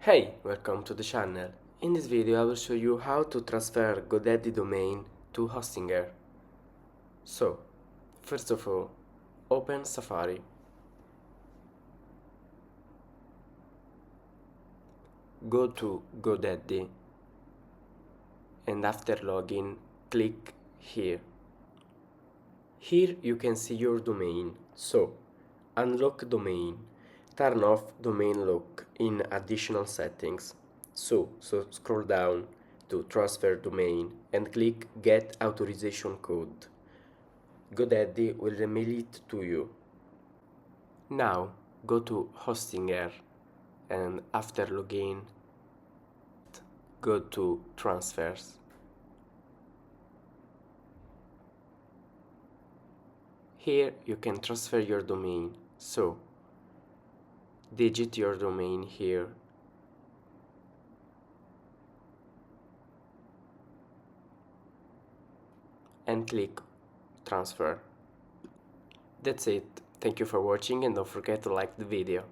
Hey, welcome to the channel. In this video I will show you how to transfer Godaddy domain to Hostinger. So, first of all, open Safari. Go to Godaddy and after login, click here. Here you can see your domain. So, unlock domain. Turn off domain lock in additional settings. So scroll down to transfer domain and click get authorization code. Godaddy will email it to you. Now go to Hostinger and after login go to transfers. Here you can transfer your domain. So digit your domain here and click transfer. That's it. Thank you for watching and don't forget to like the video.